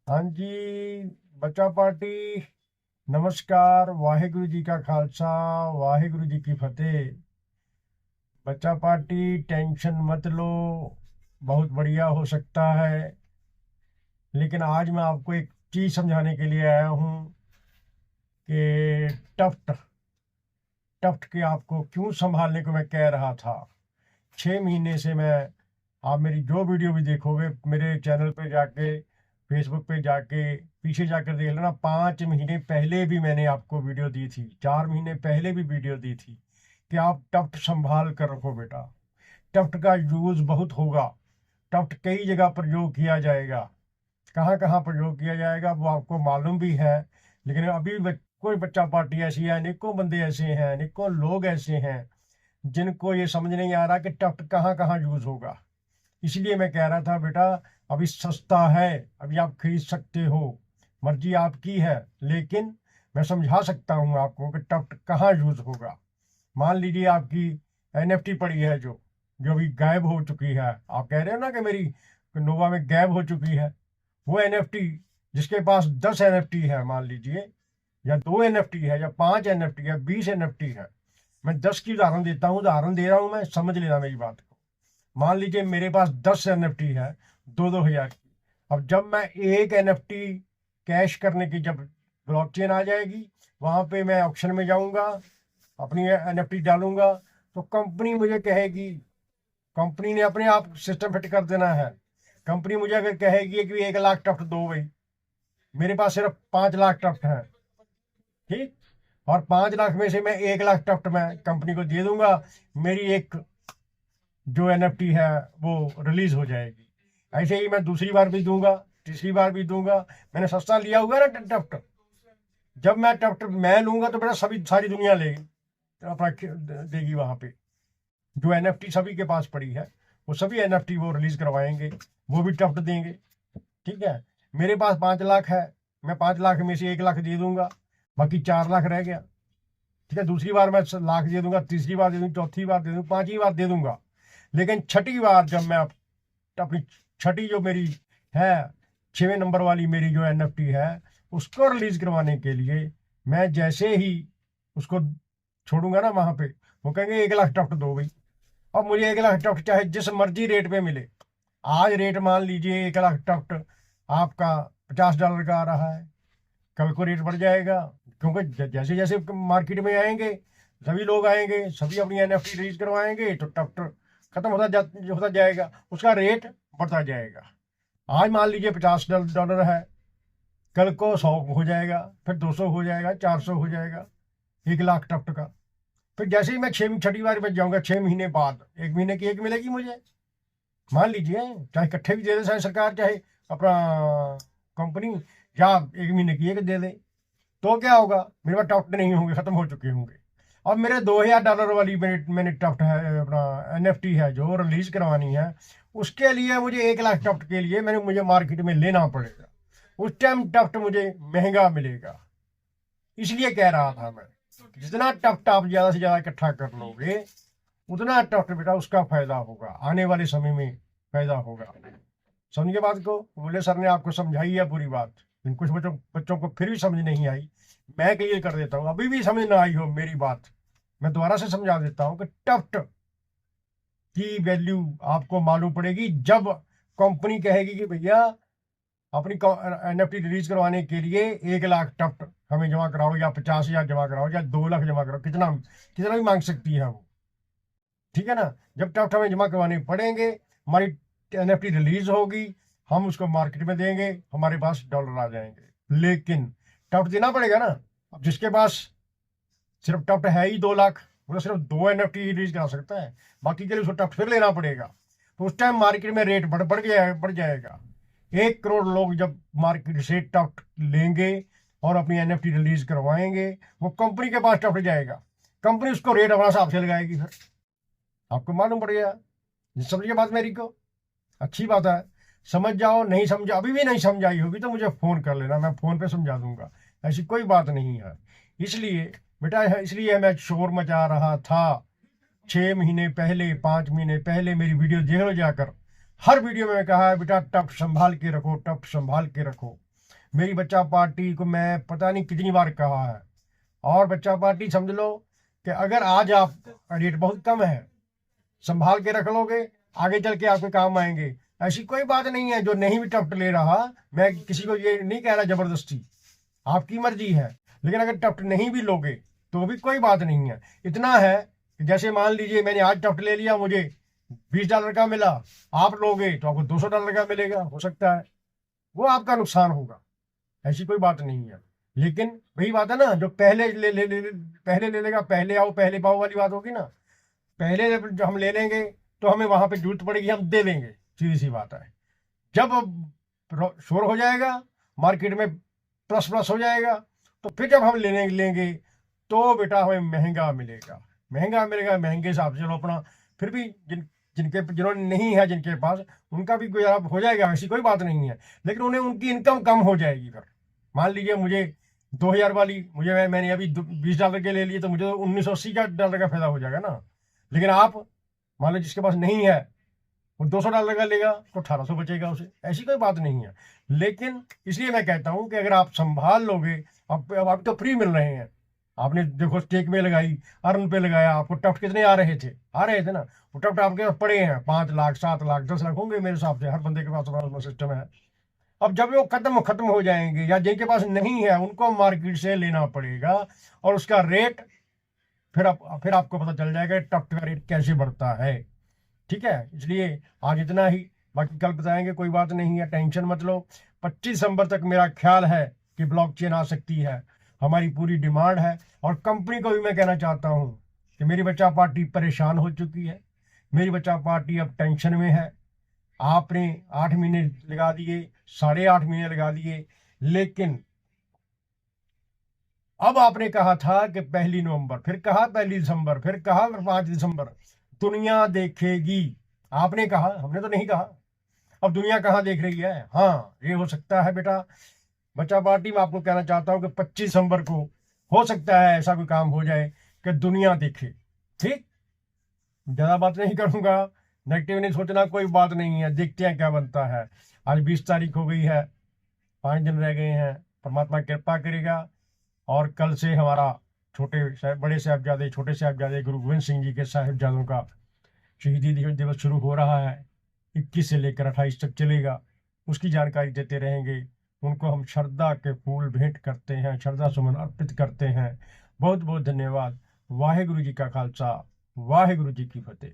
हाँ जी, बच्चा पार्टी। नमस्कार। वाहिगुरु जी का खालसा, वाहिगुरु जी की फतेह। बच्चा पार्टी, टेंशन मत लो, बहुत बढ़िया हो सकता है। लेकिन आज मैं आपको एक चीज समझाने के लिए आया हूँ कि टफ्ट टफ्ट के आपको क्यों संभालने को मैं कह रहा था। 6 महीने से मैं, आप मेरी जो वीडियो भी देखोगे मेरे चैनल पे जाके, फेसबुक पे जाके पीछे जाकर देख लेना, 5 महीने पहले भी मैंने आपको वीडियो दी थी, 4 महीने पहले भी वीडियो दी थी कि आप टफ्ट संभाल कर रखो बेटा। टफ्ट का यूज बहुत होगा। टफ्ट कई जगह प्रयोग किया जाएगा। कहाँ कहाँ प्रयोग किया जाएगा वो आपको मालूम भी है। लेकिन अभी कोई बच्चा पार्टी ऐसी है, अनेकों बंदे ऐसे हैं, अनेकों लोग ऐसे हैं जिनको ये समझ नहीं आ रहा कि टफ्ट कहाँ कहाँ यूज होगा। इसलिए मैं कह रहा था बेटा, अभी सस्ता है, अभी आप खरीद सकते हो, मर्जी आपकी है। लेकिन मैं समझा सकता हूँ आपको कि टफ्ट कहाँ यूज होगा। मान लीजिए आपकी एनएफटी पड़ी है, जो जो अभी गायब हो चुकी है। आप कह रहे हो ना कि मेरी नोवा में गायब हो चुकी है। वो एनएफटी, जिसके पास 10 एनएफटी है मान लीजिए, या 2 एनएफटी है, या 5 एनएफटी है, 20 एनएफटी है। मैं 10 की उदाहरण देता हूँ, उदाहरण दे रहा हूँ मैं, समझ लेना मेरी बात को। मान लीजिए मेरे पास 10 एनएफटी है, 2-2 हजार की। अब जब मैं एक एनएफटी कैश करने की, जब ब्लॉकचेन आ जाएगी, वहां पे मैं ऑक्शन में जाऊंगा, अपनी एनएफटी डालूंगा, तो कंपनी मुझे कहेगी, कंपनी ने अपने आप सिस्टम फिट कर देना है। कंपनी मुझे अगर कहेगी कि 1 लाख टफ्ट दो भाई, मेरे पास सिर्फ 5 लाख टफ्ट है, ठीक, और 5 लाख में से मैं 1 लाख टफ्ट मैं कंपनी को दे दूंगा, मेरी एक जो एनएफटी है वो रिलीज हो जाएगी। ऐसे ही मैं दूसरी बार भी दूंगा, तीसरी बार भी दूंगा। मैंने सस्ता लिया हुआ ना टफ्ट। जब मैं टफ्ट मैं लूंगा तो बेटा सभी सारी दुनिया लेगी, तो अपना देगी वहां पे। जो एनएफटी सभी के पास पड़ी है, वो सभी एनएफटी वो रिलीज करवाएंगे, वो भी टफ्ट देंगे। ठीक है। मेरे पास 5 लाख है, मैं 5 लाख में से 1 लाख दे दूंगा, बाकी 4 लाख रह गया। ठीक है, दूसरी बार मैं लाख दे दूंगा, तीसरी बार दे दूंगा, चौथी बार दे दूंगा, पांचवी बार दे दूंगा। लेकिन छठी बार जब मैं अपनी छठी जो मेरी है, 6वें नंबर वाली मेरी जो एनएफटी है, उसको रिलीज करवाने के लिए मैं जैसे ही उसको छोड़ूंगा ना वहां पे, वो कहेंगे 1 लाख टफ्ट दो भाई। अब मुझे 1 लाख टफ्ट चाहे जिस मर्जी रेट पे मिले। आज रेट मान लीजिए 1 लाख टफ्ट आपका $50 का आ रहा है, कल को रेट बढ़ जाएगा। क्योंकि जैसे जैसे मार्केट में आएंगे, सभी लोग आएंगे, सभी अपनी एनएफटी रिलीज करवाएंगे, तो टफ्ट खत्म होता जाएगा, उसका रेट बढ़ता जाएगा। आज मान लीजिए $50 है, कल को 100 हो जाएगा, फिर 200 हो जाएगा, 400 हो जाएगा, 1 लाख टफ्ट का। फिर जैसे ही मैं छठी बार बच जाऊंगा, 6 महीने बाद, 1 महीने की एक मिलेगी मुझे, मान लीजिए, चाहे इकट्ठे भी दे दे, चाहे सरकार, चाहे अपना कंपनी, या 1 महीने की एक दे दे, तो क्या होगा, मेरे पास टफ्ट नहीं होंगे, खत्म हो चुके होंगे। अब मेरे $2000 वाली मैंने टफ्ट है, अपना एनएफटी है जो रिलीज करवानी है, उसके लिए मुझे 1 लाख टफ्ट के लिए मुझे मार्केट में लेना पड़ेगा। उस टाइम टफ्ट मुझे महंगा मिलेगा। इसलिए कह रहा था मैं, जितना टफ्ट आप ज्यादा से ज्यादा इकट्ठा कर लोगे, उतना टफ्ट बेटा उसका फायदा होगा, आने वाले समय में फायदा होगा। समझिए बात को। बोले सर ने आपको समझाई है पूरी बात, लेकिन कुछ बच्चों बच्चों को फिर भी समझ नहीं आई। मैं क्लियर कर देता हूँ, अभी भी समझ ना आई हो मेरी बात, मैं दोबारा से समझा देता हूँ कि टफ्ट की वैल्यू आपको मालूम पड़ेगी जब कंपनी कहेगी कि भैया अपनी एनएफटी रिलीज करवाने के लिए 1 लाख टफ्ट हमें जमा कराओ, या 50,000 जमा कराओ, या 2 लाख जमा कराओ, कितना कितना भी मांग सकती है वो। ठीक है ना। जब टफ्ट हमें जमा करवाने पड़ेंगे, हमारी एनएफटी रिलीज होगी, हम उसको मार्केट में देंगे, हमारे पास डॉलर आ जाएंगे। लेकिन टफ्ट देना पड़ेगा ना। अब जिसके पास सिर्फ टफ्ट है ही 2 लाख, वो तो सिर्फ 2 एनएफटी रिलीज करा सकता है, बाकी के लिए उसको टफ्ट फिर लेना पड़ेगा। तो उस टाइम मार्केट में रेट बढ़ जाएगा। 1 करोड़ लोग जब मार्केट से टफ्ट लेंगे और अपनी एनएफटी रिलीज करवाएंगे, वो कंपनी के पास टफ्ट जाएगा, कंपनी उसको रेट अपना हिसाब से लगाएगी। फिर आपको मालूम पड़ गया। समझिए बात मेरी को। अच्छी बात है, समझ जाओ। नहीं समझा, अभी भी नहीं समझाई होगी तो मुझे फोन कर लेना, मैं फोन पे समझा दूंगा, ऐसी कोई बात नहीं है। इसलिए बेटा, इसलिए मैं शोर मचा रहा था। 6 महीने पहले, 5 महीने पहले मेरी वीडियो देख लो जाकर। हर वीडियो में कहा है बेटा टप संभाल के रखो, टप संभाल के रखो। मेरी बच्चा पार्टी को मैं पता नहीं कितनी बार कहा है। और बच्चा पार्टी समझ लो कि अगर आज आप रेट बहुत कम है, संभाल के रख लोगे, आगे चल के आपके काम आएंगे। ऐसी कोई बात नहीं है जो नहीं भी टफ्ट ले रहा, मैं किसी को ये नहीं कह रहा जबरदस्ती, आपकी मर्जी है। लेकिन अगर टफ्ट नहीं भी लोगे तो भी कोई बात नहीं है। इतना है कि जैसे मान लीजिए मैंने आज टफ्ट ले लिया, मुझे $20 का मिला, आप लोगे तो आपको $200 का मिलेगा, हो सकता है वो आपका नुकसान होगा, ऐसी कोई बात नहीं है। लेकिन वही बात है ना, जो पहले ले लेगा, पहले आओ पहले पाओ वाली बात होगी ना। पहले जब हम ले लेंगे तो हमें वहां पे जरूरत पड़ेगी, हम दे देंगे, सीधी सी बात है। जब शोर हो जाएगा, मार्केट में प्लस प्लस हो जाएगा, तो फिर जब हम लेंगे तो बेटा हमें महंगा मिलेगा। महंगे हिसाब से चलो अपना, फिर भी जिन्होंने नहीं है, जिनके पास, उनका भी गुजारा हो जाएगा, ऐसी कोई बात नहीं है। लेकिन उन्हें उनकी इनकम कम हो जाएगी। फिर मान लीजिए मुझे 2000 वाली, मैंने अभी $20 के ले लिए, तो मुझे तो $1980 का फायदा हो जाएगा ना। लेकिन आप मान लो जिसके पास नहीं है, वो $200 का लेगा तो 1800 बचेगा उसे, ऐसी कोई बात नहीं है। लेकिन इसलिए मैं कहता हूं कि अगर आप संभाल लोगे, अब आप तो फ्री मिल रहे हैं, आपने देखो स्टेक में लगाई, अर्न पे लगाया, आपको टफ्ट कितने आ रहे थे ना। वो टफ्ट आपके पास पड़े हैं 5 लाख 7 लाख 10 लाख होंगे मेरे हिसाब से, हर बंदे के पास अपना सिस्टम है। अब जब वो खत्म हो जाएंगे, या जिनके पास नहीं है उनको मार्केट से लेना पड़ेगा, और उसका रेट फिर आपको पता चल जाएगा टफ्ट का रेट कैसे बढ़ता है। ठीक है, इसलिए आज इतना ही, बाकी कल बताएंगे, कोई बात नहीं है, टेंशन मत लो। 25 दिसंबर तक मेरा ख्याल है कि ब्लॉकचेन आ सकती है, हमारी पूरी डिमांड है। और कंपनी को भी मैं कहना चाहता हूं कि मेरी बच्चा पार्टी परेशान हो चुकी है, मेरी बच्चा पार्टी अब टेंशन में है। आपने 8 महीने लगा दिए, 8.5 महीने लगा दिए, लेकिन अब आपने कहा था कि 1 नवंबर, फिर कहा 1 दिसंबर, फिर कहा 5 दिसंबर, दुनिया देखेगी। आपने कहा, हमने तो नहीं कहा। अब दुनिया कहाँ देख रही है? हाँ, ये हो सकता है बेटा, बच्चा पार्टी में आपको कहना चाहता हूं कि 25 दिसंबर को हो सकता है ऐसा कोई काम हो जाए कि दुनिया देखे। ठीक, ज्यादा बात नहीं करूंगा, नेगेटिव नहीं सोचना, कोई बात नहीं है, देखते हैं क्या बनता है। आज 20 तारीख हो गई है, 5 दिन रह गए हैं, परमात्मा कृपा करेगा। और कल से हमारा बड़े साहबजादे, छोटे साहबजादे गुरु गोविंद सिंह जी के साहिबजादों का शहीदी दिवस शुरू हो रहा है। 21 से लेकर 28 तक चलेगा, उसकी जानकारी देते रहेंगे। उनको हम श्रद्धा के फूल भेंट करते हैं, श्रद्धा सुमन अर्पित करते हैं। बहुत बहुत धन्यवाद। वाहेगुरु जी का खालसा, वाहेगुरु जी की फतेह।